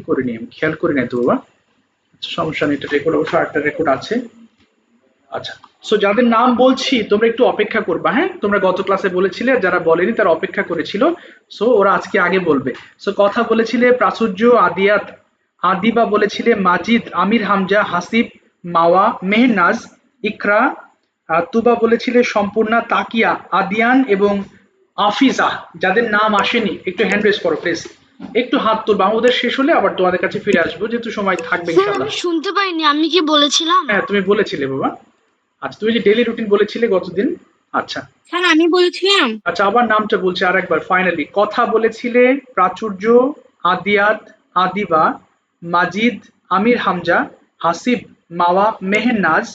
করিনি, আমি খেয়াল করি নাই তো বাবা। সমস্যা নেই, এটা রেকর্ড অবশ্য আরেকটা রেকর্ড আছে। আচ্ছা, সো যাদের নাম বলছি তোমরা একটু অপেক্ষা করবা, হ্যাঁ? তোমরা গত ক্লাসে বলেছিলে, যারা বলেনি তারা অপেক্ষা করেছিল। সো ওরা আজকে আগে বলবে। সো কথা বলেছিলে প্রাচুর্য, আদিয়াত, আদিবা বলেছিলে মাজিদ, আমির হামজা, হাসিব, মাওয়া, মেহনাজ, ইকরা, তুবা বলেছিলে সম্পূর্ণা, তাকিয়া, আদিয়ান এবং আফিজা। যাদের নাম আসেনি একটু হ্যান্ড রেজ করো প্লিজ। একটু হাত তুলবা, ওদের শেষ হলে আবার তোমাদের কাছে ফিরে আসবো, যেহেতু সময় থাকবে স্যার ইনশাল্লাহ। আমি শুনতে পাইনি, আমি কি বলেছিলাম? হ্যাঁ, তুমি বলেছিলে বাবা। আচ্ছা, তুমি যে ডেইলি রুটিন বলেছিলে গতদিন। আচ্ছা। স্যার আমি বলেছিলাম। আচ্ছা, আবার নামটা বলছি আরেকবার ফাইনালি। কথা বলেছিলে প্রাচুর্য, আদিয়াত, আদিবা, মাজিদ, আমির হামজা, হাসিব, মাওয়া, মেহনাজ,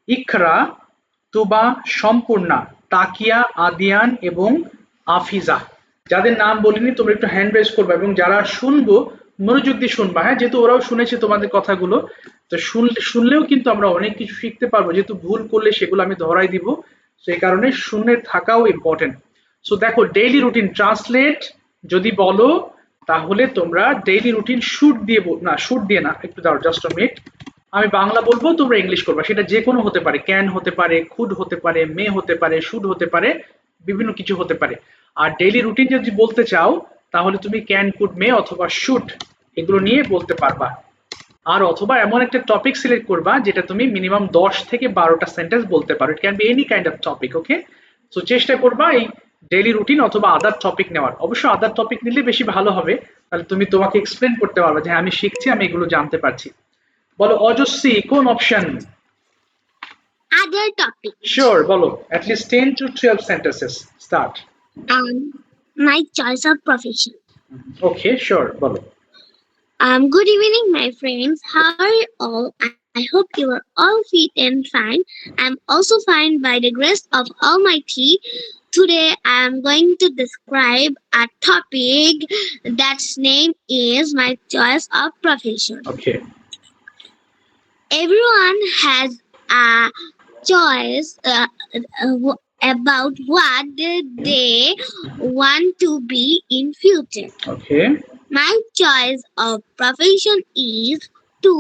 ইকরা, তুবা, সম্পূর্ণা, তাকিয়া, আদিয়ান এবং আফিজা। যাদের নাম বলিনি তোমরা একটু হ্যান্ড রেজ করবে, এবং যারা শুনবো মনোযোগ দিয়ে শুনবা, হ্যাঁ? যেহেতু ওরাও শুনেছে তোমাদের কথাগুলো, তো শুনলেও কিন্তু আমরা অনেক কিছু শিখতে পারবো, যেহেতু ভুল করলে সেগুলো আমি ধরাই দিব। সেই কারণে শুনে থাকাও ইম্পর্টেন্ট। সো দেখো, ডেইলি রুটিন ট্রান্সলেট যদি বলো, তাহলে তোমরা ডেইলি রুটিন শুট দিয়ে না, শুট দিয়ে না, একটু দাও, জাস্ট আ মিনিট। আমি বাংলা বলবো, তোমরা ইংলিশ করবা, সেটা যে কোনো হতে পারে, ক্যান হতে পারে, খুড হতে পারে, মে হতে পারে, শুড হতে পারে, বিভিন্ন কিছু হতে পারে। আর ডেইলি রুটিন যদি বলতে চাও, তাহলে তুমি ক্যান, কুড, মে অথবা শুড এগুলো নিয়ে বলতে পারবা। আর অথবা এমন একটা টপিক সিলেক্ট করবা যেটা তুমি মিনিমাম 10 থেকে 12টা সেন্টেন্স বলতে পারো। It can be any kind of topic, okay? So চেষ্টা করবা এই ডেইলি রুটিন অথবা আদার টপিক নেওয়ার। অবশ্য আদার টপিক নিলে বেশি ভালো হবে, তাহলে তুমি তোমাকে এক্সপ্লেন করতে পারবে যে হ্যাঁ, আমি শিখছি, আমি এগুলো জানতে পারছি। বলো অজস্বী, কোন অপশন? Other topic. শিওর, বলো at least 10 to 12 sentences. Start. My choice of profession. Okay, sure, বলো। Good evening, my friends. How are you all? I hope you are all fit and fine. I'm also fine by the grace of Almighty. Today, I'm going to describe a topic that's name is my choice of profession. Okay. Everyone has a choice about what they want to be in future. Okay. My choice of profession is to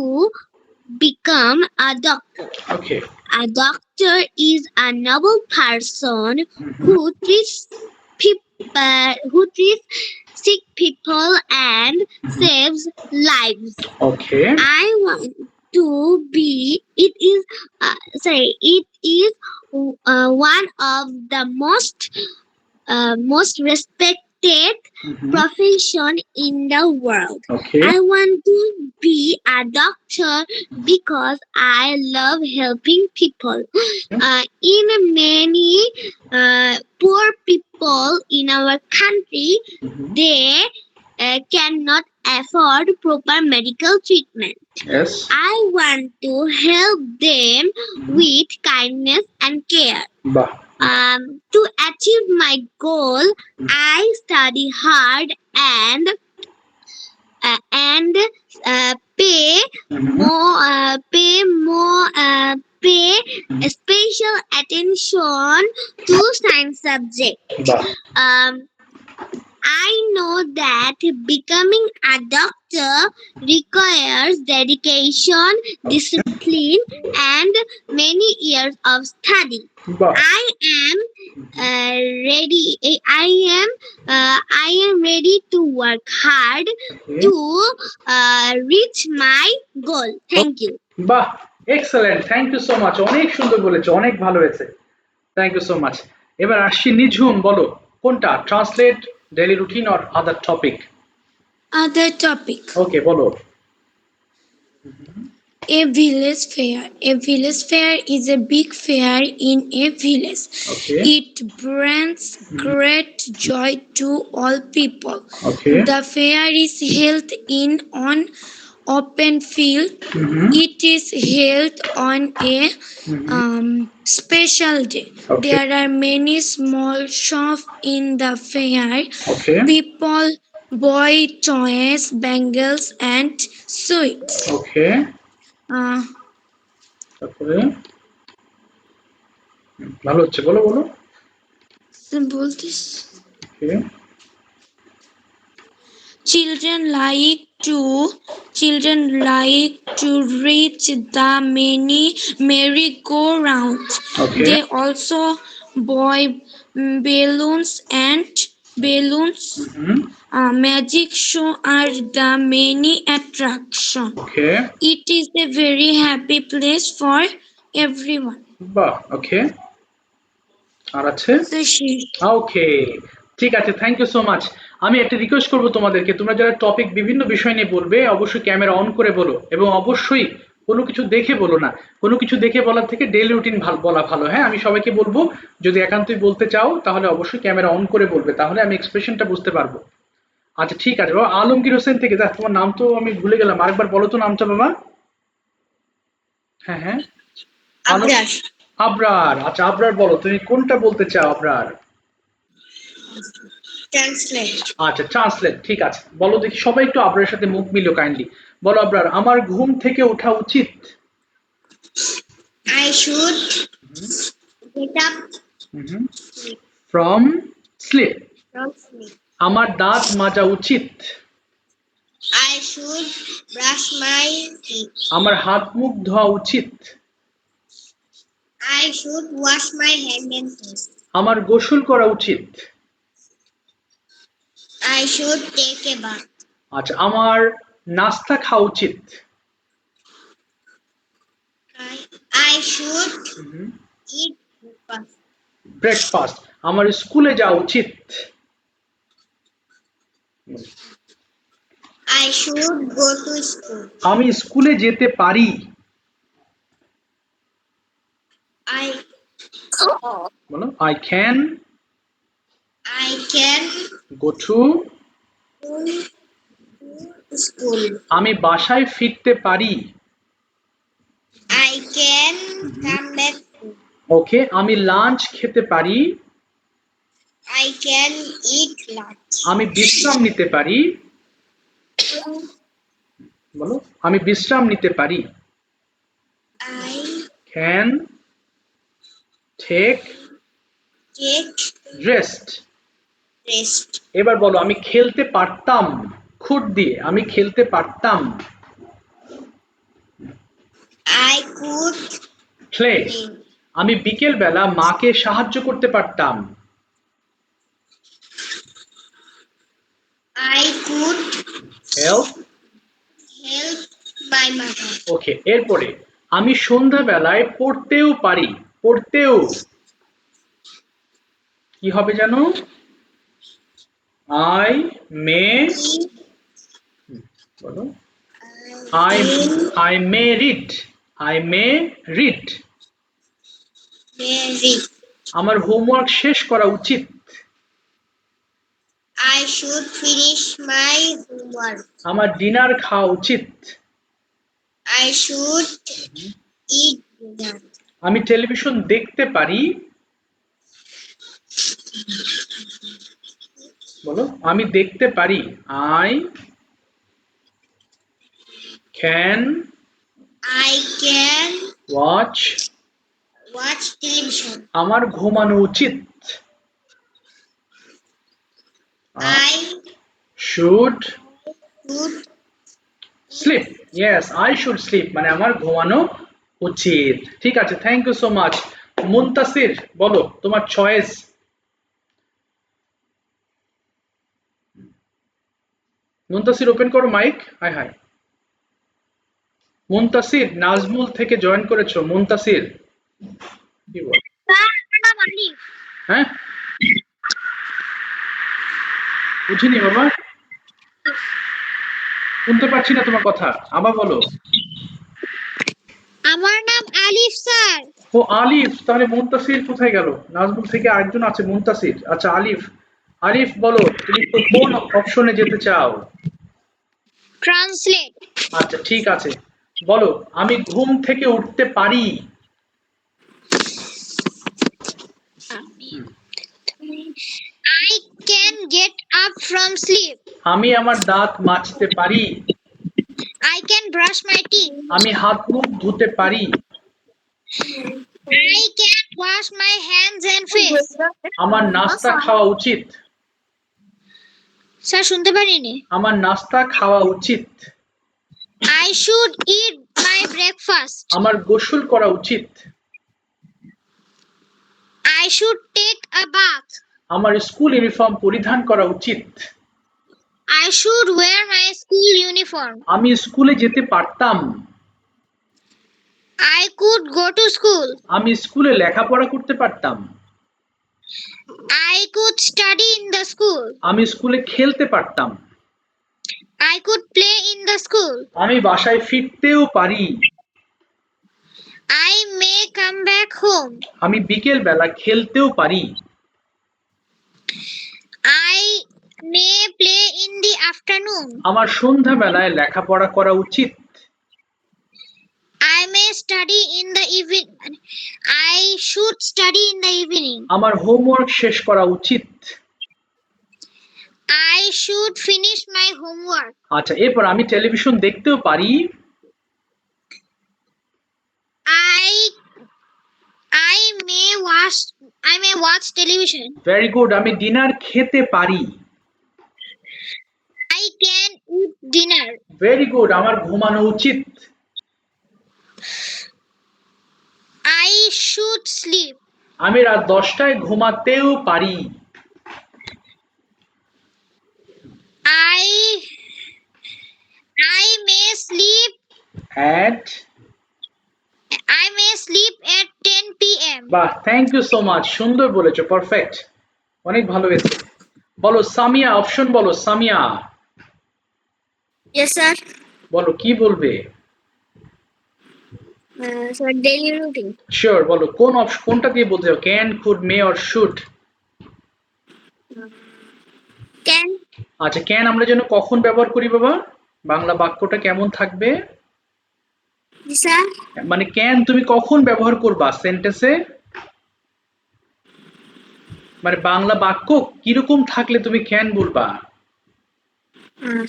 become a doctor. Okay. A doctor is a noble person who sick people and saves lives. Okay. I want to be. It is one of the most respected profession in the world. Okay. I want to be a doctor because I love helping people. In many poor people in our country, they cannot afford proper medical treatment. Yes. I want to help them with kindness and care. বাহ। To achieve my goal, I study hard and pay special attention to science subject. বাহ। I know that becoming a doctor requires dedication, discipline, and many years of study. বাহ। I am ready to work hard to reach my goal. Thank you. বাহ, excellent, thank you so much. অনেক সুন্দর বলেছো, অনেক ভালো হয়েছে। Thank you so much. এবার আসছি নিঝুম, বলো কোনটা, translate, daily routine or other topic? Other topic. Okay, বলো। A village fair. A village fair is a big fair in a village. Okay. It brings great joy to all people. Okay. The fair is held in on open field. It is held on a special day. Okay. There are many small shops in the fair. Okay. People buy toys, bangles, and sweets. ওকে। তারপরে ভালো হচ্ছে, বলো বলো। বলতিস। ওকে। Children like to children like to reach the many merry-go-rounds. Okay. They also buy balloons and balloons. Mhm. Magic show are the many attraction. Okay. It is a very happy place for everyone. বাহ, ওকে। আর আছে? তো শেষ। ওকে, ঠিক আছে, thank you so much. আমি একটা request করবো তোমাদেরকে, তোমরা যারা টপিক বিভিন্ন বিষয় নিয়ে বলবে অবশ্যই ক্যামেরা অন করে বলো, এবং অবশ্যই কোনো কিছু দেখে বলো না। কোনো কিছু দেখে বলার থেকে ডেইলি রুটিন বলা ভালো। হ্যাঁ, আমি সবাইকে বলবো যদি একান্তই বলতে চাও তাহলে অবশ্যই ক্যামেরা অন করে বলবে, তাহলে আমি এক্সপ্রেশনটা বুঝতে পারবো। আচ্ছা ঠিক আছে বাবা। আলমগীর হোসেন থেকে, দেখ তোমার নাম তো আমি ভুলে গেলাম, আরেকবার বলো তো নামটা বাবা। হ্যাঁ হ্যাঁ, আবরার। আবরার। আচ্ছা আবরার, বলো তুমি কোনটা বলতে চাও আবরার? ট্রান্সলেট। আচ্ছা ট্রান্সলেট, ঠিক আছে, বলো দেখি সবাই একটু আবরারের সাথে মুখ মিলো কাইন্ডলি। বলো আবরার, আমার ঘুম থেকে ওঠা উচিত। I should get up from sleep. from sleep. আমার দাঁত মাজা উচিত। I should brush my teeth. আমার হাত মুখ ধোয়া উচিত। I should wash my hand and face. আমার গোসল করা উচিত। I should take a bath. আচ্ছা, আমার নাস্তা খাওয়া উচিত। I should eat breakfast. Breakfast. আমার স্কুলে যাওয়া উচিত। I should go to school. আমি স্কুলে যেতে পারি। বলো, I can go to school. আমি বাসায় ফিরতে পারি। I can come back. ওকে, আমি লাঞ্চ খেতে পারি। I can eat lunch. আমি বিশ্রাম নিতে পারি। বলো, আমি বিশ্রাম নিতে পারি। I can take rest. এবার বলো, আমি খেলতে পারতাম। খুদ দিয়ে, আমি খেলতে পারতাম। I could play. আমি বিকেল বেলা মাকে সাহায্য করতে পারতাম। I could help my mother. ওকে, এরপরে আমি সন্ধ্যাবেলায় পড়তেও পারি। পড়তেও কি হবে জানো? I may বলো, I may read. I may read. আমার হোমওয়ার্ক শেষ করা উচিত। I should finish my homework. আমার ডিনার খাওয়া উচিত। I should eat dinner. আমি টেলিভিশন দেখতে পারি। বলো, আমি দেখতে পারি। I can watch television. আমার ঘুমানো উচিত। I should sleep. Yes, I should sleep, মানে আমার ঘুমানো উচিত। ঠিক আছে, thank you so much. Muntasir, বলো তোমার চয়েস। মুনতাসির ওপেন করো mic. Hi hi Muntasir, Nazmul থেকে জয়েন করেছো। মুনতাসির কি বল? হ্যাঁ, বুঝিনি বাবা, শুনতে পাচ্ছি না তোমার কথা, আবার বলো। আমার নাম আলিফ স্যার। ও আলিফ, তাহলে মুনতাসির কোথায় গেল? নাজমুল থেকে আরেকজন আছে মুনতাসির। আচ্ছা আলিফ, আলিফ বলো তুমি কোন অপশনে যেতে চাও? ট্রান্সলেট। আচ্ছা ঠিক আছে, বলো আমি ঘুম থেকে উঠতে পারি। I can get up from sleep. আমি আমার দাঁত মাজতে পারি। I can brush my teeth. আমি হাত মুখ ধুতে পারি। I can wash my hands and face. আমার নাস্তা খাওয়া উচিত। স্যার শুনতে পারিনি। আমার নাস্তা খাওয়া উচিত। I should eat my breakfast. আমার গোসল করা উচিত। I should take a bath. আমার স্কুল ইউনিফর্ম পরিধান করা উচিত। I should wear my school uniform. আমি স্কুলে যেতে পারতাম। I could go to school. আমি স্কুলে লেখাপড়া করতে পারতাম। I could study in the school. আমি স্কুলে খেলতে পারতাম। I could play in the school. আমি বাসায় ফিরতেও পারি। I may come back home. আমি বিকেল বেলা খেলতেও পারি। I may play in the afternoon. আমার সন্ধ্যাবেলায় লেখাপড়া করা উচিত। I may study in the evening. I should study in the evening. আমার হোমওয়ার্ক শেষ করা উচিত। I should finish my homework. আচ্ছা, এরপর আমি টেলিভিশন দেখতেও পারি। I may watch television. Very good. আমি ডিনার খেতে পারি। I can eat dinner. Very good. আমার ঘুমানো উচিত। I should sleep. আমি রাত 10টায় ঘুমাতেও পারি। I may sleep. At I may sleep at 10 p.m. বাহ, থ্যাংক ইউ সো মাচ। সুন্দর বলেছো, পারফেক্ট, অনেক ভালো হয়েছে। বলো সামিয়া, অপশন বলো সামিয়া। Yes, sir. বলো কি বলবে? Sir, daily routine. শিওর, বলো কোন অপশন, কোনটা দিয়ে বলতে চাও? Can, could, May or should? Can. আচ্ছা, ক্যান আমরা যেন কখন ব্যবহার করি বাবা? বাংলা বাক্যটা কেমন থাকবে? Yes, sir. মানে ক্যান তুমি কখন ব্যবহার করবা সেন্টেন্সে? মানে বাংলা বাক্য কিরকম থাকলে তুমি ক্যান বলবা?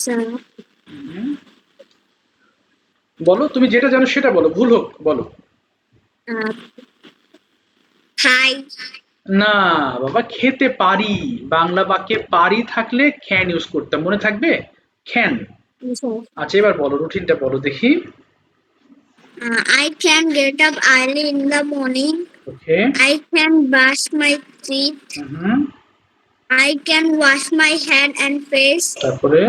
Sir. বলো, তুমি যেটা জানো সেটা বলো, ভুল হোক বলো। Hi. না বাবা, খেতে পারি। বাংলা বাক্যে পারি থাকলে ক্যান ইউজ করতাম, মনে থাকবে? ক্যান। Yes, sir. আচ্ছা, এবার বলো, রুটিনটা বলো দেখি। I can get up early in the morning. Okay. I can brush my teeth. I can wash my hand and face. তারপরে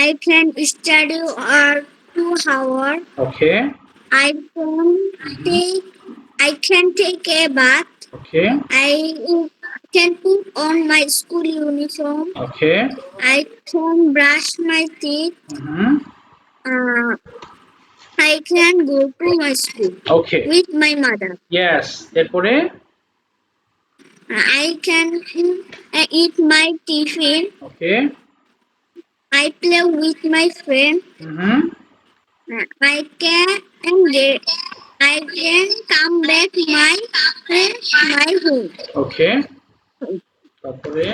I can study or 2 hours. Okay I can take a bath. Okay I can put on my school uniform. Okay I can brush my teeth. Uh, I can go to my school okay with my mother. Yes. এরপরে I can eat my tiffin. Okay I play with my friend. I can come back my home. ওকে তারপরে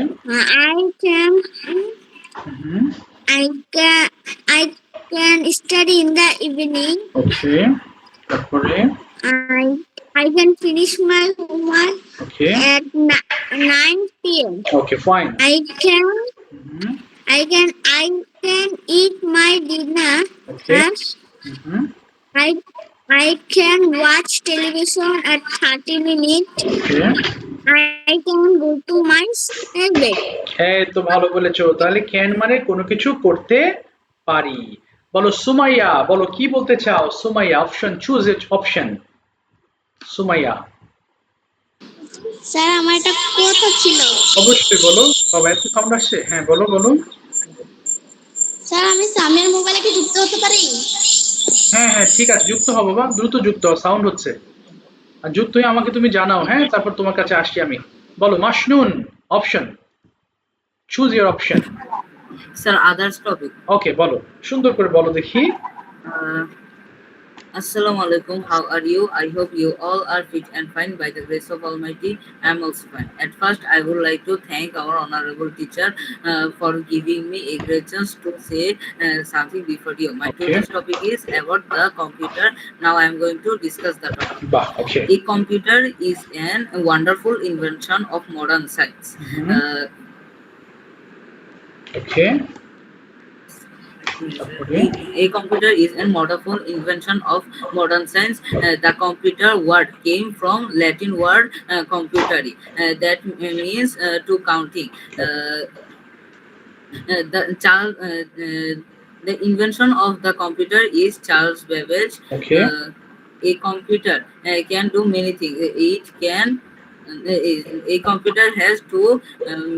I can study in the evening. ওকে তারপরে I can finish my homework okay at 9 p.m. Okay fine. I can eat my dinner. Okay. I can watch television at 30 minutes. Okay I can go to my bed. এই তো ভালো বলেছো। তাহলে can মানে কোনো কিছু করতে পারি। বলো সুমাইয়া, বলো কি বলতে চাও সুমাইয়া? অপশন, চুজ ইট অপশন। সুমাইয়া স্যার আমার একটা কথা ছিল। অবশ্যই বলো। বাবা এত সাউন্ড আসছে? হ্যাঁ বলো বলো। স্যার আমি সামিয়ার মোবাইলে কি যুক্ত হতে পারি? হ্যাঁ হ্যাঁ ঠিক আছে, যুক্ত হও বাবা, দ্রুত যুক্ত হও, সাউন্ড হচ্ছে। আর যুক্ত হয়ে আমাকে তুমি জানাও, হ্যাঁ তারপর তোমার কাছে আসছি আমি। বলো Mashnun, option, choose your option. Sir, others topic. Okay বলো, সুন্দর করে বলো দেখি। Assalamu alaikum. How are you? I hope you all are fit and fine by the grace of Almighty. I am also fine. At first, I would like to thank our honorable teacher for giving me a great chance to say something before you. My Okay. today's topic is about the computer. Now, I am going to discuss the topic. বাহ, ওকে A computer is a wonderful invention of modern science. Okay A computer is a wonderful invention of modern science. The computer word came from Latin word computare, that means to counting. The invention of the computer is Charles Babbage. Okay. A computer can do many things. It can. A computer has two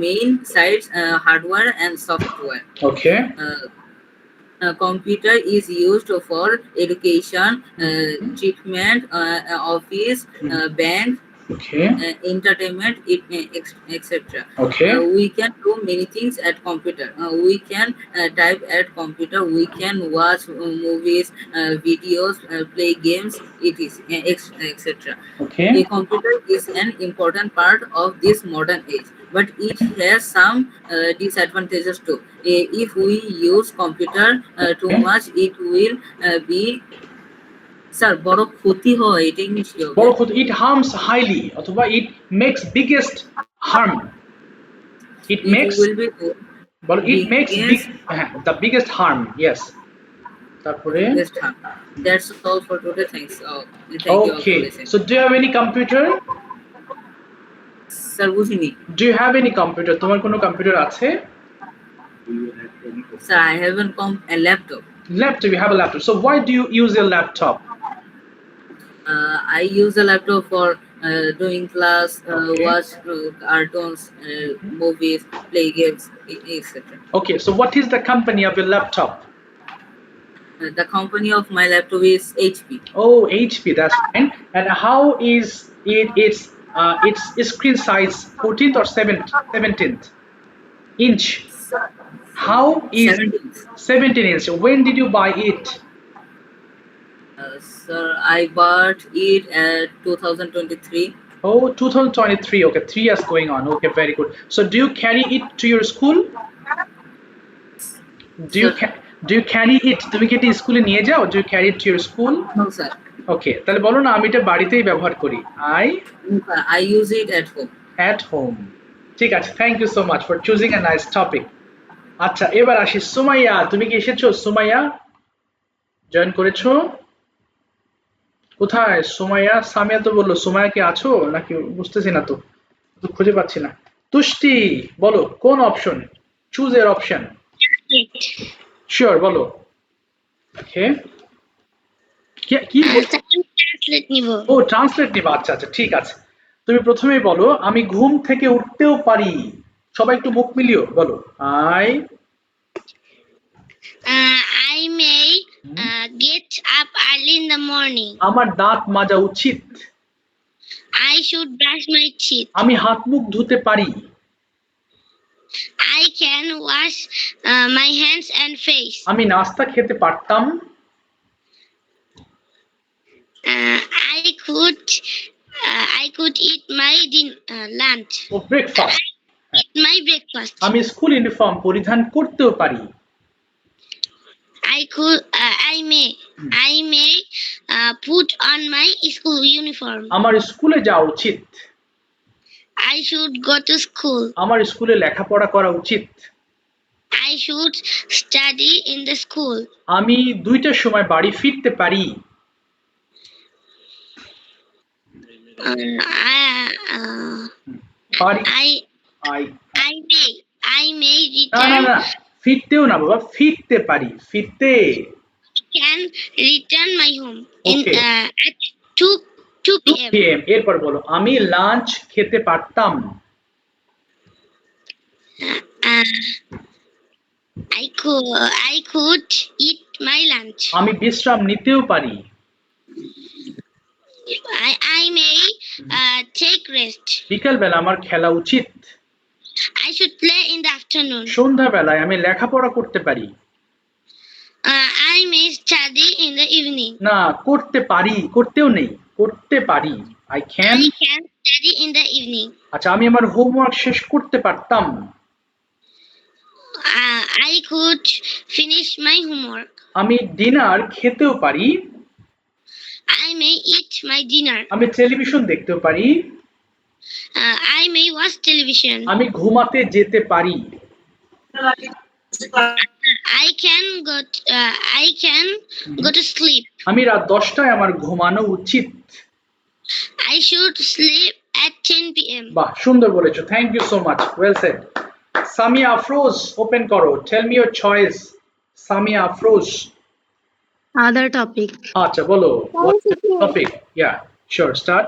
main sides: hardware and software. Okay. Computer is used for education, treatment, office, bank, Okay. entertainment, etc. Okay. We can do many things at computer. We can type at computer. We can watch movies, videos, play games, etc. Okay. A computer is an important part of this modern age, but it has some disadvantages too. If we use computer too much, it will be sir বড় ক্ষতি হয়, এটা English কি হবে? বড় ক্ষতি, it harms highly অথবা it makes biggest harm. It makes will be বলো it makes big biggest the biggest harm. Yes. তারপরে biggest harm. That's all for today. Thanks. Thank you all for okay, listening. so do you have any computer? Sir বুঝিনি। Do you have any computer? তোমার কোনো computer আছে? Sir, I have a laptop. Laptop, you have a laptop. So why do you use your laptop? I use a laptop for doing class, Okay. watch cartoons, movies, play games, etc. Okay, so what is the company of your laptop? The company of my laptop is HP. Oh, HP, that's fine. And how is its screen size 14th or 17th inch? How is 17 inch? When did you buy it? Sir, I bought it at 2023. Oh, 2023. Okay, 3 years going on. Okay, very good. So do you carry it to your school? Do you carry it? তুমি কি এটা স্কুলে নিয়ে যাও? Do you carry it to your school? No, sir. Okay, তাহলে বলো না আমি এটা বাড়িতেই ব্যবহার করি. I use it at home. At home. ঠিক আছে, thank you so much for choosing a nice topic. আচ্ছা, এবার আসি সুমাইয়া, তুমি কি এসেছো? সুমাইয়া জয়েন করেছো? কোথায় সুমাইয়া? সামিয়া তো বললো, সুমাইয়া কি আছো নাকি? বুঝতেছি না তো খুঁজে পাচ্ছি না। তুষ্টি বলো কোন অপশন? চুজ এর অপশন। শিওর বলো। ওকে, কি ট্রান্সলেট নিব। ও ট্রান্সলেট নিবা, আচ্ছা আচ্ছা ঠিক আছে। তুমি প্রথমেই বলো আমি ঘুম থেকে উঠতেও পারি। সবাই একটু মুখ মিলিও বলো। I may get up early in the morning. আমার দাঁত মাজা উচিত। I should brush my teeth. আমি হাত মুখ ধুতে পারি। I can wash my hands and face. আমি নাস্তা খেতে পারতাম। I could eat my lunch. ও ব্রেকফাস্ট। Eat my breakfast. আমি স্কুল ইউনিফর্ম পরিধান করতেও পারি। I may put on my school uniform. আমার স্কুলে যাওয়া উচিত। I should go to school. আমার স্কুলে লেখাপড়া করা উচিত। I should study in the school. আমি 2টার সময় বাড়ি ফিরতে পারি। I may return. না ফিরতেও না বাবা, ফিরতে পারি, ফিরতে। Can return my home at 2 p.m. এরপর বলো আমি লাঞ্চ খেতে পারতাম। I could eat my lunch. আমি বিশ্রাম নিতেও পারি। I may take rest. বিকাল বেলা আমার খেলা উচিত। I should play in the afternoon. সন্ধ্যা বেলায় আমি লেখাপড়া করতে পারি। I may study in the evening. না, করতে পারি, করতেও নেই, করতে পারি। I can study in the evening. আচ্ছা, আমি আমার হোমওয়ার্ক শেষ করতে পারতাম। I could finish my homework. আমি ডিনার খেতেও পারি। I may eat my dinner. আমি টেলিভিশন দেখতেও পারি। I may watch television. আমি ঘুমাতে যেতে পারি। I can go to sleep. আমি রাত 10টায় আমার ঘুমানো উচিত। I should sleep at 10 p.m. বাহ, সুন্দর বলেছো, thank you so much, well said. Samia Afroz, open করো, tell me your choice. Samia Afroz, Other topic. আচ্ছা বলো, what is the topic? Yeah sure, start.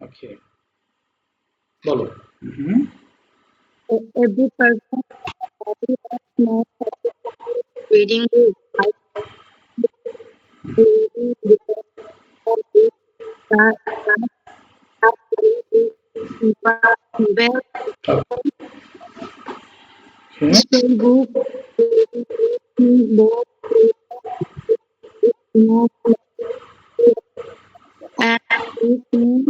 Okay, বলো। Every person knows reading book. I reading because of this that novel, Okay. school book, book, notes, and it means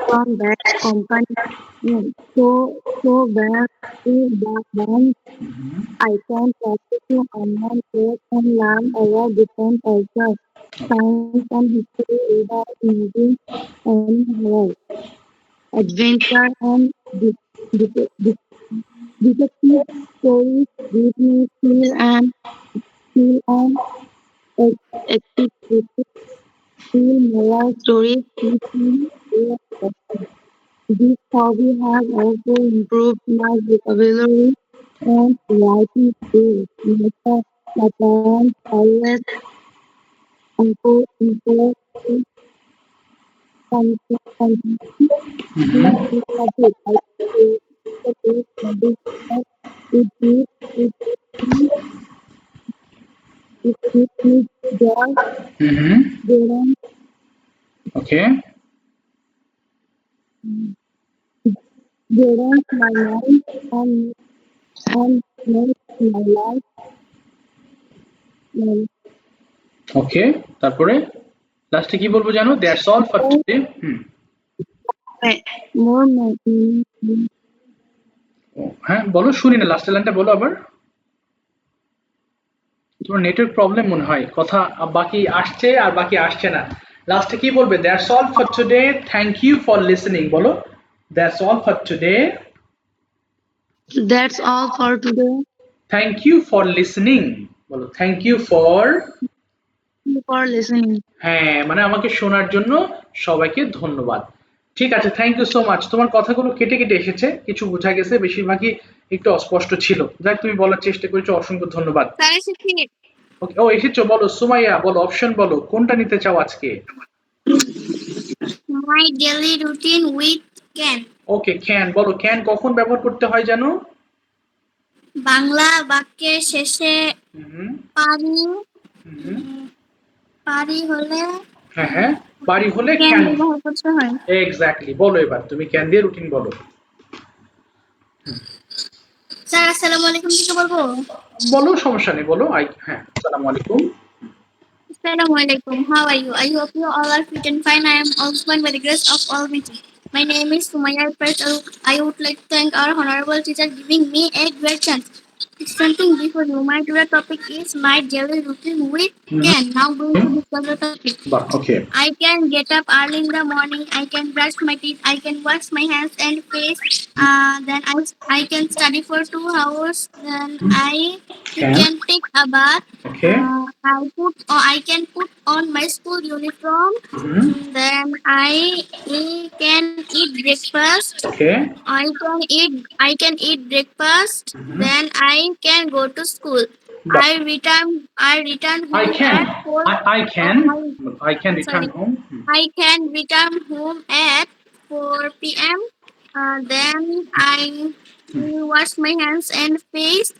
from that company. So when I can practice to online place and learn about different cultures, science and history without needing any help. Adventure and detective stories give me active feel moral stories teach me real lessons. This hobby has also improved my vocabulary and writing skills. My parents always encourage something this subject. I think it gives it gives me joy. They don't okay, my mind and make my life ওকে, তারপরে লাস্টে কি বলবো জানো? That's all for today. more হ্যাঁ বলো, শুনি না, লাস্টের লাইনটা বলো আবার। তোমার নেটওয়ার্ক প্রবলেম মনে হয়, কথা বাকি আসছে আর বাকি আসছে না। লাস্টে কি বলবে? That's all for today, thank you for listening, বলো। That's all for today, That's all for today. Thank you for listening, বলো। Thank you for, Thank you for listening. হ্যাঁ মানে আমাকে শোনার জন্য সবাইকে ধন্যবাদ। ঠিক আছে, থ্যাংক ইউ সো মাচ। তোমার কথাগুলো কেটে কেটে এসেছে, কিছু বোঝা গেছে, বেশিরভাগই একটু অস্পষ্ট ছিল। যাক, তুমি বলার চেষ্টা করেছো, অসংখ্য ধন্যবাদ। ওকে, ও এসেছো, বলো। সুমাইয়া বলো, অপশন বলো, কোনটা নিতে চাও আজকে? My daily routine with can. Okay, can বলো। ক্যান কখন ব্যবহার করতে হয় জানো? বাংলা বাক্যের শেষে পারি হলে হ্যাঁ হ্যাঁ, পারি হলে can ক্যান। ব্যবহার করতে হয়। এক্স্যাক্টলি, বলো এবার তুমি ক্যান দিয়ে রুটিন বলো। স্যার আসসালামু আলাইকুম থেকে বলবো? বলো, সমস্যা নেই, বলো। হ্যাঁ, আসসালামু আলাইকুম। Assalamu alaikum. How are you? I hope you all are fit and fine. I am also fine by the grace of Almighty. My name is Sumaya. First, I would like to thank our honorable teacher giving me a great chance. Something before you. My today topic is my daily routine with can. Now going to discuss the topic. Okay, I can get up early in the morning. I can brush my teeth. I can wash my hands and face. Then I can study for 2 hours. Then I can take a bath. Okay, I can put on my school uniform. Then I can eat breakfast. Okay, I can eat breakfast. Then I can go to school. I return home I can, at 4. I can return Sorry. home. I can return home at 4 p.m. Then I wash my hands and face.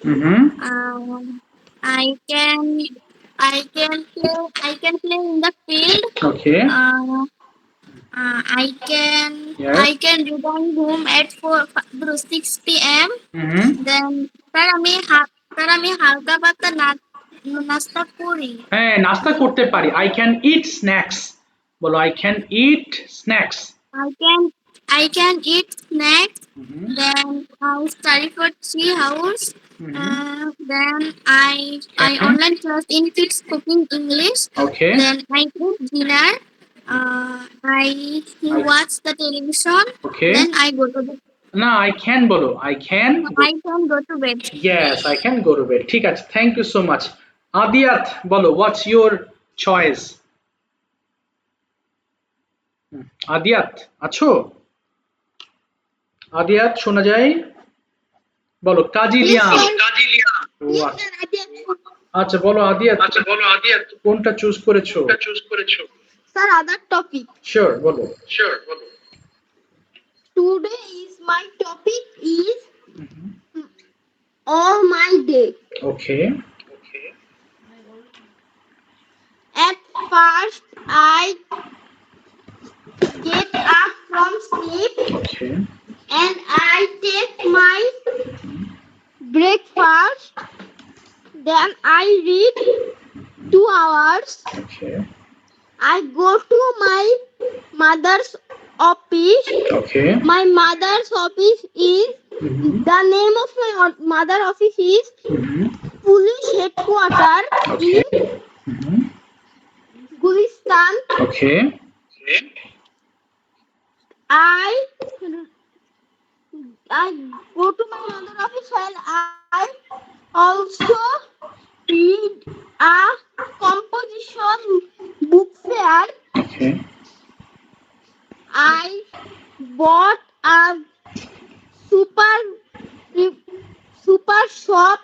I can play in the field. Okay. I can return home at 6 p.m. Then sir আমি হালকা পাতলা নাস্তা করি। হ্যাঁ, নাস্তা করতে পারি। I can eat snacks, বলো। I can eat snacks. I can eat snacks. Then I study for 3 hours. Then I online class in Kids Cooking English. Okay. Then I eat dinner. I watch the television. Okay. Then I go to the না, I can বলো, I can I can go to bed. yes, I can go to bed. ঠিক আছে, thank you so much. আদিয়াত বলো, what's your choice? আদিয়াত আছো? আদিয়াত শোনা যায়? বলো কাজিলিয়া। ও আচ্ছা। আচ্ছা বলো আদিয়াত কোনটা চুজ করেছো? Sir, other topic. শিওর বলো। Today is my topic is all my day. Okay At first, I get up from sleep okay and I take my breakfast. Then I read 2 hours. Okay I go to my mother's office. Okay My mother's office is the name of my mother office is police headquarters Okay. in Gulistan. Okay I go to my mother office and I also read a composition book fair. Okay I bought a super shop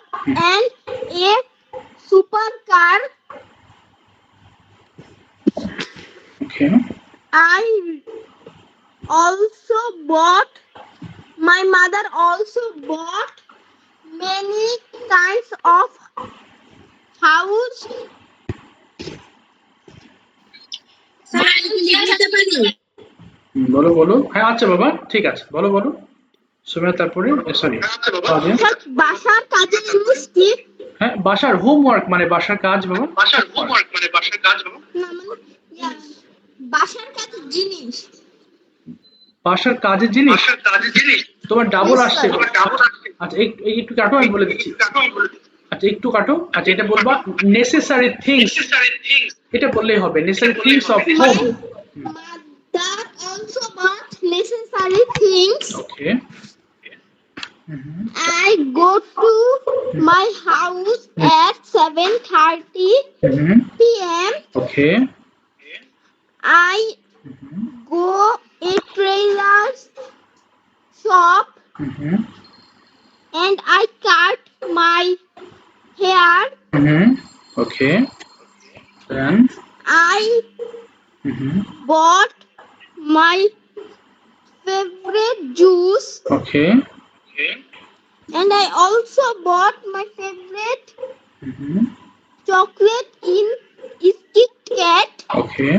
and a supercar. Okay I also bought. My mother also bought many kinds of house. বলো বলো, হ্যাঁ আচ্ছা বাবা ঠিক আছে, বলো বলো সুমিয়া, তারপরে সরি বাসার কাজের জিনিস কি? হ্যাঁ বাসার হোমওয়ার্ক মানে বাসার কাজ বাবা। না মানে বাসার কাজের জিনিস। বাসার কাজের জিনিস তোমার ডাবল Yes, আসছে। sir. আচ্ছা একটু কাটো, আমি বলে দিচ্ছি। আচ্ছা একটু কাটো। আচ্ছা এটা বলবা নেসেসারি থিংস, এটা বললেই হবে, necessary things of home. Mother also bought necessary things. Okay I go to my house at 7:30 p.m. Okay I go a trailer's shop and I cut my hair. Okay then I bought my favorite juice okay and I also bought my favorite chocolate in Kit Kat. Okay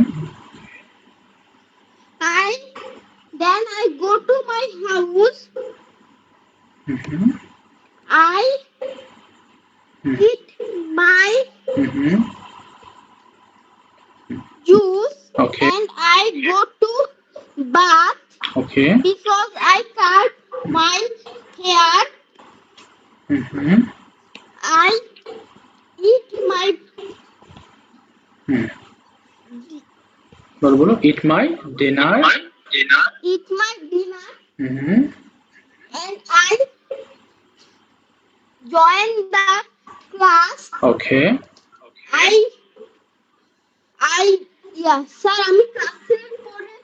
Then I go to my house. I eat my juice Okay. and I go to bath okay because I cut my hair. I eat my বলো বলো eat my dinner. dinner and I join the class. Okay Yeah, sir, আমি ক্লাসে পড়ে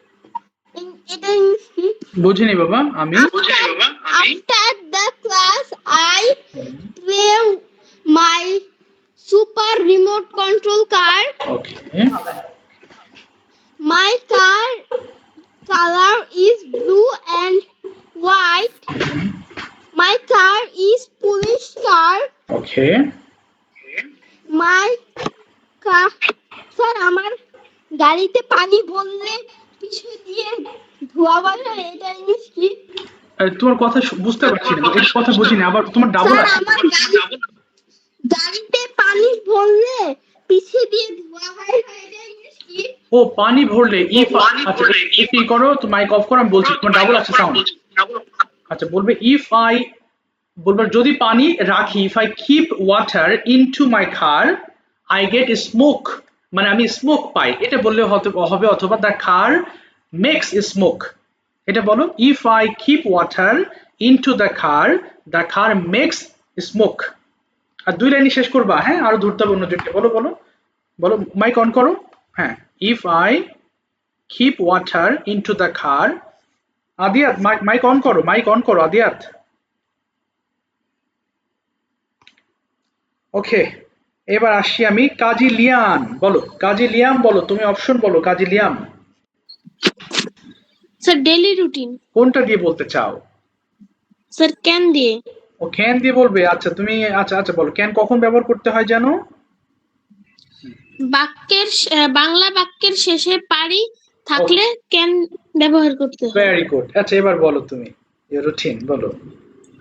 এটা English কি? বুঝিনি বাবা আমি। After the class, I play my super remote control car. Okay My car color is blue and white. My car is police car. Okay My car. Sir আমার গাড়িতে পানি ভরলে পিছু দিয়ে ধোয়া বার হয়, এটা ইংলিশ কি? তোমার কথা বুঝতে পারছি না, এর কথা বুঝিনি, আবার তোমার ডাবল স্যার আছে। আমার গাড়িতে পানি ভরলে পিছে দিয়ে ধোয়া হয়, এটা ইংলিশ কি? ও পানি ভরলে ইফ। আচ্ছা কি করো, তো মাইক অফ করো, আমি বলছি, তোমার ডাবল আছে সাউন্ড। আচ্ছা বলবে ইফ আই, বলবে যদি পানি রাখি, if I keep water into my car I get smoke, মানে আমি স্মোক পাই, এটা বললে হবে, অথবা দ্য কার মেক্স স্মোক, এটা বলো, if I keep water into the car makes smoke. আর 2 লাইনই শেষ করবা, হ্যাঁ, আরো ধরতে হবে অন্যদেরকে। বলো বলো বলো, মাইক অন করো। হ্যাঁ, if I keep water into the car. Adiyat mic on করো, মাইক অন করো আদিয়াত। ওকে, এবার আসছি আমি কাজী লিয়াম। বলো কাজী লিয়াম, বলো তুমি অপশন বলো কাজী লিয়াম। Sir, daily routine. কোনটা দিয়ে বলতে চাও? Sir, can দিয়ে। ও ক্যান দিয়ে বলবে, আচ্ছা তুমি, আচ্ছা আচ্ছা বলো, ক্যান কখন ব্যবহার করতে হয় জানো? বাংলা বাক্যের শেষে পারি থাকলে ক্যান ব্যবহার করতে হয়। Very good. আচ্ছা এবার বলো তুমি রুটিন বলো।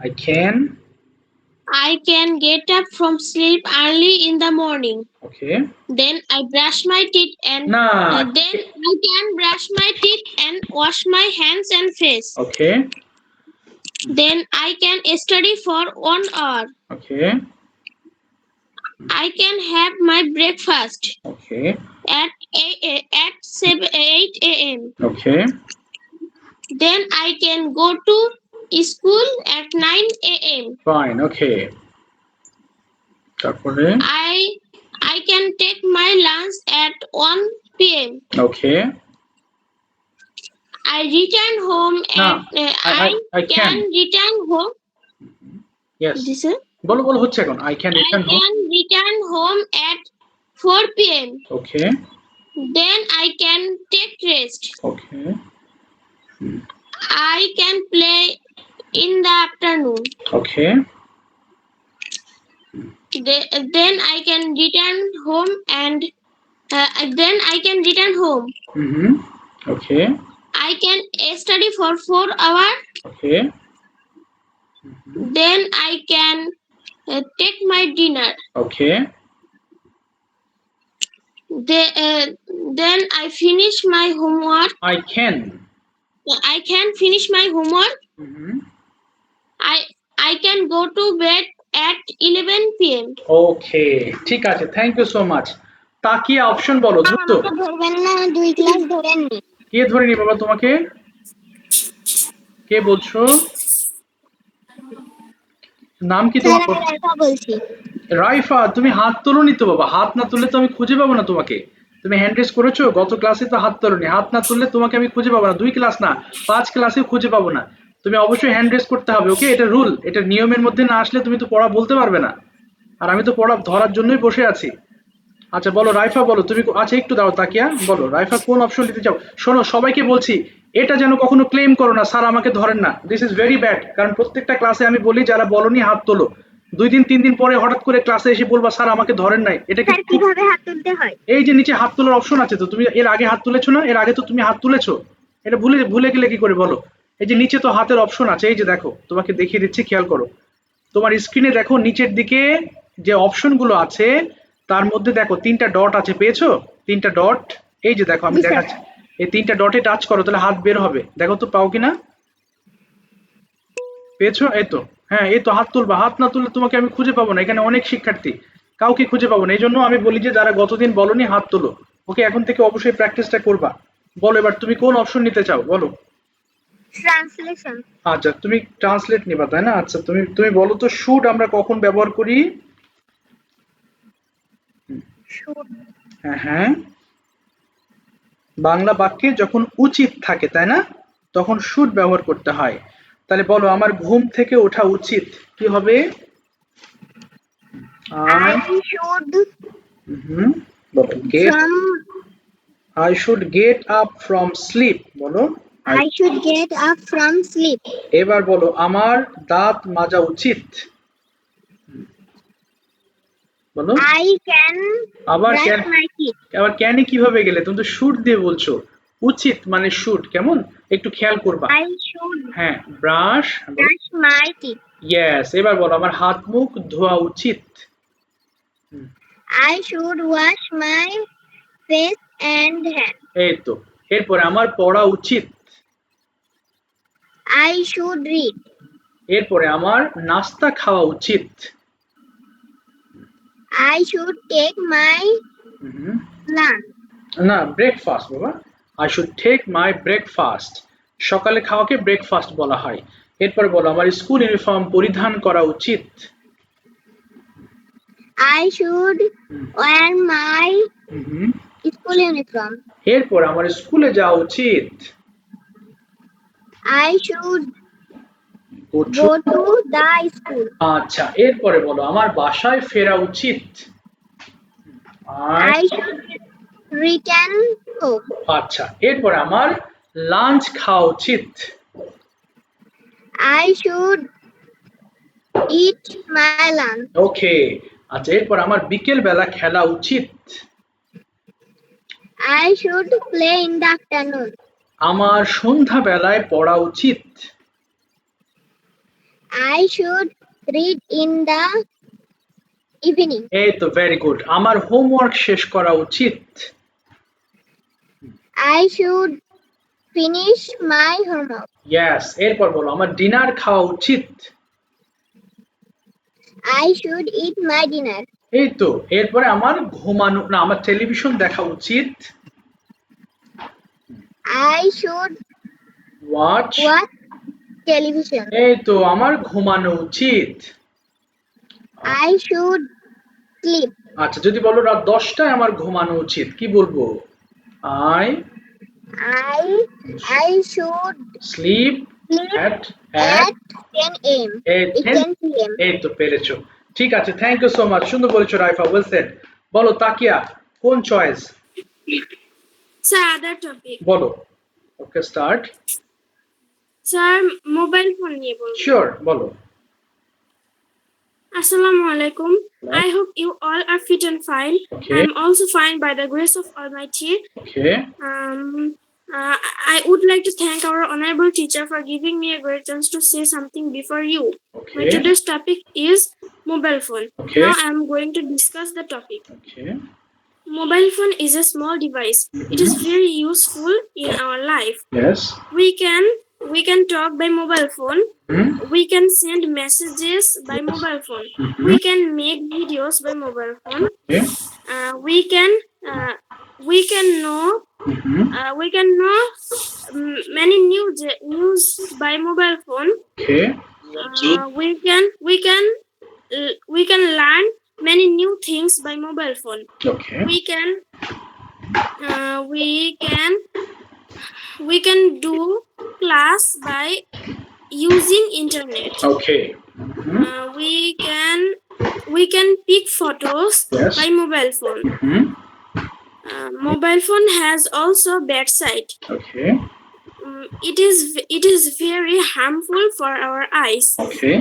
I can. I can get up from sleep early in the morning. Okay. Then I brush my teeth and না। then I can brush my teeth and wash my hands and face. Okay. Then I can study for 1 hour. Okay. I can have my breakfast okay. at 8 a.m. Okay. Then I can go to school at 9 a.m. Fine. Okay, তারপরে? I can take my lunch at 1 p.m. Okay. I return home No, at I can can. return home. Yes, This is বলো বলো, হচ্ছে এখন। I can I return home. can return home at 4 p.m. Okay. Then I can take rest. Okay. I can play in the afternoon. Okay. Then I can return home and then I can return home. Hmm. Okay. I can study for 4 hours. Okay. Then I can take my dinner. Okay. Then I finish my homework. I can. I can finish my homework. Hmm. I can go to bed at 11 p.m. Okay, ঠিক আছে, thank you so much. Takia option বলো দ্রুত। আমাকে ধরবেন না, 2 class ধরেননি। কে ধরে নি বাবা তোমাকে? কে বলছো? নাম কি তোমার? রাইফা বলছি। রাইফা, তুমি হাত তোলোনি তো বাবা। হাত না তুললে তো আমি খুঁজে পাবো না তোমাকে। তুমি হ্যান্ড রেজ করেছো, গত ক্লাসে তো হাত তোলোনি। হাত না তুললে তোমাকে আমি খুঁজে পাবো না, 2 ক্লাস না 5 ক্লাসেও খুঁজে পাবো না। তুমি অবশ্যই হ্যান্ড রেজ করতে হবে, ওকে? এটা রুল, এটা নিয়মের মধ্যে না আসলে তুমি তো পড়া বলতে পারবে না। আর আমি তো পড়া ধরার জন্যই বসে আছি। আচ্ছা বলো রাইফা, বলো তুমি। আচ্ছা একটু দাও তাকিয়া, বলো রাইফা কোন অপশন দিতে চাও? শোনো, সবাইকে বলছি এটা যেন কখনো ক্লেম করো না স্যার আমাকে ধরেন না। This is very bad. কারণ প্রত্যেকটা ক্লাসে আমি বলি যারা বলনি হাত তোলো, 2 দিন 3 দিন পরে হঠাৎ করে ক্লাসে এসে বলবা স্যার আমাকে ধরেন নাই। এটা কিভাবে হাত তুলতে হয়? এই যে নিচে হাত তোলার অপশন আছে, তো তুমি এর আগে হাত তুলেছো না? এর আগে তো তুমি হাত তুলেছো, এটা ভুলে ভুলে গেলে কি করে বলো? এই যে নিচে তো হাতের অপশন আছে, এই যে দেখো, তোমাকে দেখিয়ে দিচ্ছি, খেয়াল করো। তোমার স্ক্রিনে দেখো নিচের দিকে যে অপশন গুলো আছে তার মধ্যে দেখো 3টা ডট আছে, পেয়েছো? 3টা ডট, এই যে দেখো আমি দেখাচ্ছি। এই 3টা ডটে টাচ করো, তাহলে হাত বের হবে। দেখো তো পাও কিনা, পেয়েছো? এই তো, হ্যাঁ এই তো হাত তুলবা। হাত না তুললে তোমাকে আমি খুঁজে পাবো না। এখানে অনেক শিক্ষার্থী, কাউকে খুঁজে পাবো না। এই জন্য আমি বলি যে যারা গতদিন বলনি হাত তোলো। ওকে, এখন থেকে অবশ্যই প্র্যাকটিসটা করবা। বলো এবার তুমি কোন অপশন নিতে চাও, বলো। ট্রান্সলেশন। আচ্ছা তুমি ট্রান্সলেট নিবা, তাই না? আচ্ছা তুমি তুমি বলো তো, শুড আমরা কখন ব্যবহার করি? হ্যাঁ হ্যাঁ, বাংলা বাক্যে যখন উচিত থাকে, তাই না, তখন শুড ব্যবহার করতে হয়। তাহলে বলো, আমার ঘুম থেকে ওঠা উচিত, কি হবে? I should বলো gate. I should get up from sleep, বলো। I should get up from sleep. এবার বলো, আমার দাঁত মাজা উচিত, বলো। I can আবার brush ক্যান, my teeth. আবার ক্যানে কিভাবে গেলে? তুমি তো শুড দিয়ে বলছো, উচিত মানে শুড, কেমন একটু খেয়াল করবা। I should হ্যাঁ, brush. brush my teeth. Yes, এবার বলো, আমার হাত মুখ ধোয়া উচিত। I should wash my face and hands. এই তো, এরপরে আমার পড়া উচিত। I should read. এরপরে আমার নাস্তা খাওয়া উচিত। I should take my lunch. না, ব্রেকফাস্ট বাবা। I should take my breakfast. সকালে খাওয়াকে ব্রেকফাস্ট বলা হয়। এরপর বলো আমার স্কুল ইউনিফর্ম পরিধান করা উচিত। I should wear my hmm. school uniform. এরপর আমার স্কুলে যাওয়া উচিত। I should Go go to- to the school. আচ্ছা, এরপরে বলো আমার বাসায় ফেরা উচিত। I should return home. আচ্ছা, এরপরে আমার লাঞ্চ খাওয়া উচিত। I should eat my lunch. ওকে। আচ্ছা, এরপর আমার বিকেল বেলা খেলা উচিত। I should play in the afternoon. আমার সন্ধ্যা বেলায় পড়া উচিত। I should read in the evening. এই তো ভেরি গুড। আমার হোমওয়ার্ক শেষ করা উচিত। I should finish my homework. Yes. এরপর বলো আমার ডিনার খাওয়া উচিত। I should eat my dinner. এই তো। এরপরে আমার ঘুমানো না আমার টেলিভিশন দেখা উচিত। I should watch. watch television. এই তো আমার ঘুমানো উচিত। I should sleep. আচ্ছা, যদি বলো রাত 10টায় আমার ঘুমানো উচিত কি বলবো? I I should sleep sleep at at 10 a.m. It's 10 p.m. এই তো পেরেছো। ঠিক আছে, থ্যাংক ইউ সো মাচ। সুন্দর বলেছো রাইফা, ওয়েল সেড। বলো তাকিয়া কোন চয়েস? Sir, other topic. বলো। ওকে, স্টার্ট। Sir, mobile phone নিয়ে বলবো। শিওর, বলো। Assalamu alaikum. I hope you all are fit and fine. Okay. I'm also fine by the grace of Almighty. Okay. I would like to thank our honorable teacher for giving me a great chance to say something before you. My okay. today's topic is mobile phone. Okay. Now I am going to discuss the topic. Okay. Mobile phone is a small device. It is very useful in our life. Yes. We can talk by mobile phone. We can send messages by mobile phone. We can make videos by mobile phone. Okay. We can know many news by mobile phone. Okay. We can learn many new things by mobile phone. Okay. We can do class by using internet. Okay. We can pick photos Yes. by mobile phone. Mobile phone has also bad side. Okay. It is very harmful for our eyes. Okay.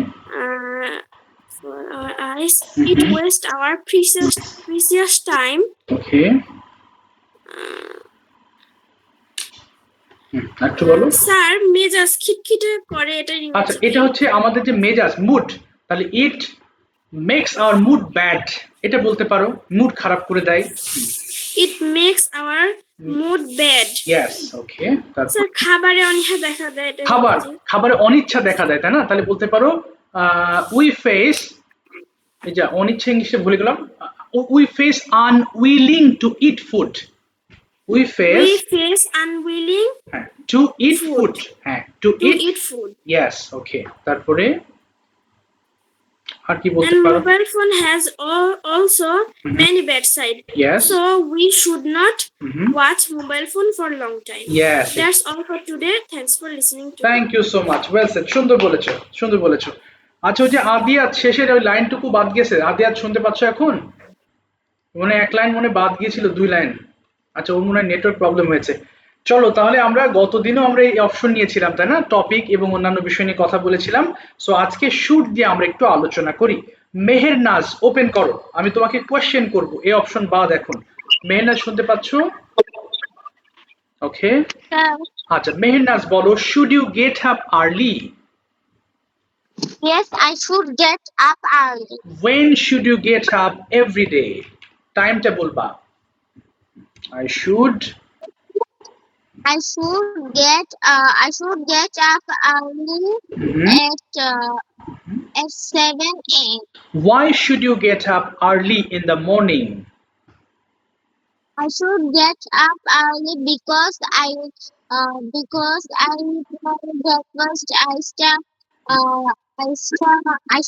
It wastes our precious time. ওকে। একটু বলো। Sir মেজাজ খিটখিটে করে এটা আচ্ছা, এটা হচ্ছে আমাদের যে মেজাজ মুড, তাহলে it makes our mood bad, এটা বলতে পারো, মুড খারাপ করে দেয়। It makes our mood bad. Yes. Okay. Sir খাবারে অনীহা দেখা দেয় এটা খাবারে অনিচ্ছা দেখা দেয়, তাই না? তাহলে বলতে পারো উই ফেস, এই যে অনিচ্ছা ইংলিশে ভুলে গেলাম, we face unwilling to eat food. We face unwilling to eat food. হ্যাঁ, to to eat. eat food. Yes. Okay. তারপরে আর কি বলতে And পারো? mobile phone has also many bad side. Yes. So we should not watch mobile phone for a long time. Yes. That's all for today. Thanks for listening to thank you so much, well said. সুন্দর বলেছো, সুন্দর বলেছো। আচ্ছা, ওই যে আদিয়াত শেষের ওই লাইনটুকু বাদ গেছে, আদিয়াত শুনতে পাচ্ছ এখন? মনে এক লাইন মনে বাদ গিয়েছিল, 2 লাইন। আচ্ছা, ওর মনে হয় নেটওয়ার্ক প্রবলেম হয়েছে। চলো তাহলে আমরা গতদিনও আমরা এই অপশন নিয়েছিলাম, তাই না? টপিক এবং অন্যান্য বিষয় নিয়ে কথা বলেছিলাম। সো আজকে শুট দিয়ে আমরা একটু আলোচনা করি। মেহেরনাজ ওপেন করো, আমি তোমাকে কোয়েশ্চেন করব, এই অপশন বাদ এখন। মেহেরনাজ শুনতে পাচ্ছ? ওকে। আচ্ছা, মেহেরনাজ বলো, should you get up early? Yes, I should get up early. When should you get up every day? টাইমটা বলবা। I should I should get up early at 7 a.m. Why should you get up early in the morning? I should get up early because I need my breakfast. I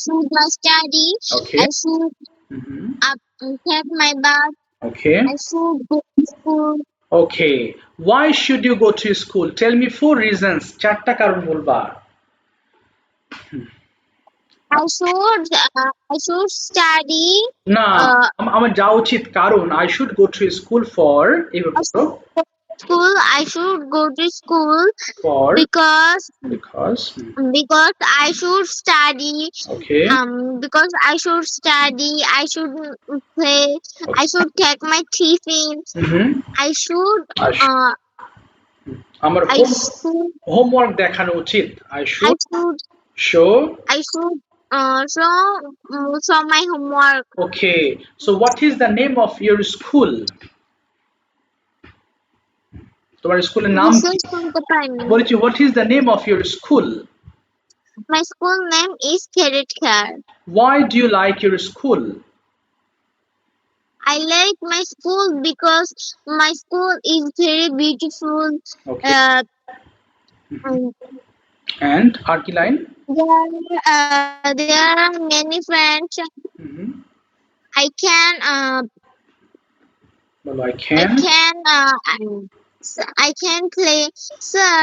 should study. Okay. I should Mhm. up take my bath. Okay. I should go to school. Okay. Why should you go to school? Tell me 4 reasons. 4টা কারণ বলবা। I should study. না, Uh, আমার যাওয়া উচিত কারণ I should go to school for এইভাবে বলো। I should go to school For because because I should study. okay. Because I should study. I should play. I should take my tiffin. Mhm. I should I should আমার I should homework দেখানো উচিত। I I should should show. show my homework. Okay. So what is the name of your school? তোমার স্কুলের নাম কি? Research করতে পারিনি। বলেছি what is the name of your school? My school name is Carrot Care. Why do you like your school? I like my school because my school is very beautiful. Okay. Um, And আর কি line? there are many friends. Mhm. I can বলো I can. I can play. Sir,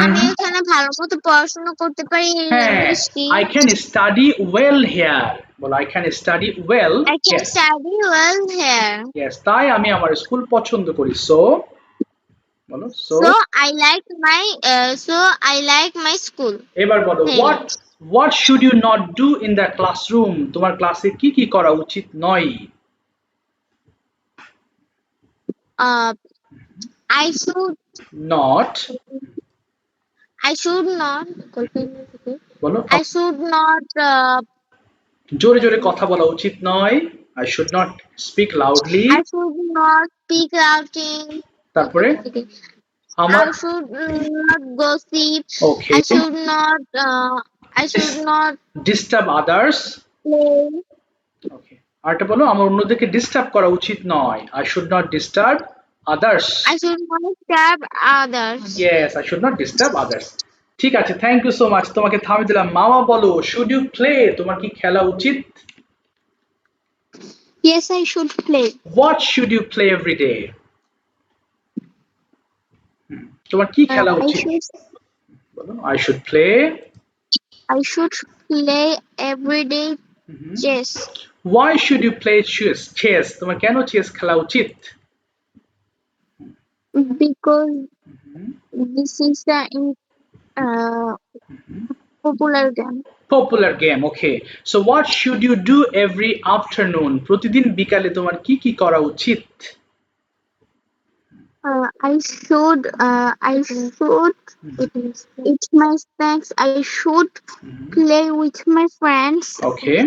আমি এখানে ভালো মতো পড়াশোনা করতে পারি হ্যাঁ, ইংলিশ কি? I can study well here. বলো I can study well. I can Yes. study well here. Yes, তাই আমি আমার স্কুল পছন্দ করি। So বলো so So I like my school. এবার বলো Thanks. what should you not do in the classroom? তোমার ক্লাসে কি কি করা উচিত নয়? I should Not বলো I should not জোরে জোরে কথা বলা উচিত নয়। I should not speak loudly. I should not speak loudly. তারপরে আমার I should not gossip. Okay. I should not disturb others. play. Okay. আরেকটা বলো আমার অন্যদেরকে ডিস্টার্ব করা উচিত নয়। I should not disturb others. I should not disturb others. Yes, I should not disturb others. ঠিক আছে, থ্যাংক ইউ সো মাচ। তোমাকে থামিয়ে দিলাম। মামা বলো should you play? তোমার কি খেলা উচিত? Yes, I should play. What should you play every day? তোমার কি খেলা উচিত? বলো I should play. I should play every day chess. Why should you play chess? Chess. তোমার কেন চেস খেলা উচিত? Because this is the popular game. Popular game. Okay. So what should you do every afternoon? প্রতিদিন বিকালে তোমার কি কি করা উচিত? I should eat my snacks. I should play with my friends. Okay.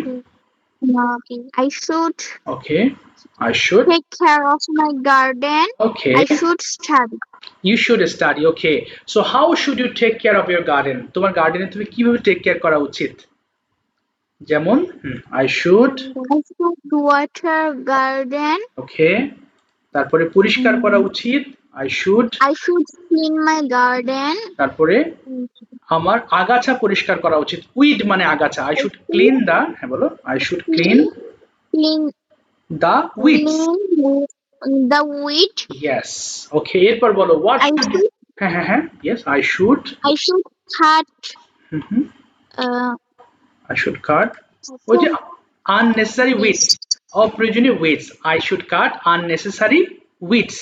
I should Okay. I should. take care of my garden. Okay. I should study. You should study. Okay. So how should you take care of your garden? তোমার গার্ডেনে তুমি কিভাবে take care করা উচিত? যেমন I should water garden. Okay. তারপরে পরিষ্কার করা উচিত I should clean my garden. তারপরে আমার আগাছা পরিষ্কার করা উচিত উইড মানে আগাছা I should clean the হ্যাঁ বলো I should clean the weeds. The weed. Yes. Okay. এরপর বলো what হ্যাঁ yes I should cut I should cut ওই যে unnecessary weeds অপ্রয়োজনীয় weeds I should cut unnecessary weeds.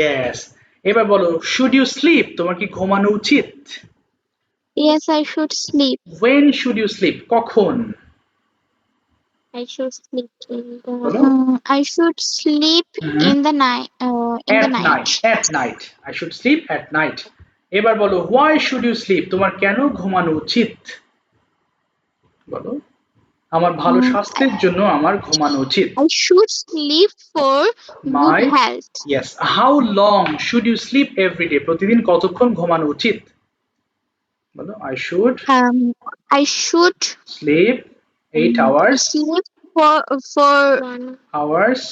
Yes. এবার বলো should you sleep? তোমার কি ঘুমানো উচিত? Yes, I should sleep. When should you sleep? কখন? I should sleep in the night. At night. I should sleep at night. এবার বলো why should you sleep? তোমার কেন ঘুমানো উচিত? বলো আমার ভালো স্বাস্থ্যের জন্য আমার ঘুমানো উচিত। I should sleep for My good health. Yes. How long should you sleep every day? প্রতিদিন কতক্ষণ ঘুমানো উচিত? বলো I should I should sleep 8 hours. sleep for 1 hours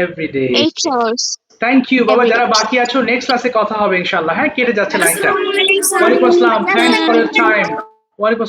every day. 8 hours. Thank you বাবা। Every যারা day. বাকি আছো next ক্লাসে কথা হবে ইনশাআল্লাহ। হ্যাঁ, কেটে যাচ্ছে লাইনটা। Assalamualaikum, sir. ওয়ালাইকুম আসসালাম, থ্যাঙ্কস ফর ইউর টাইম। ওয়ালাইকুম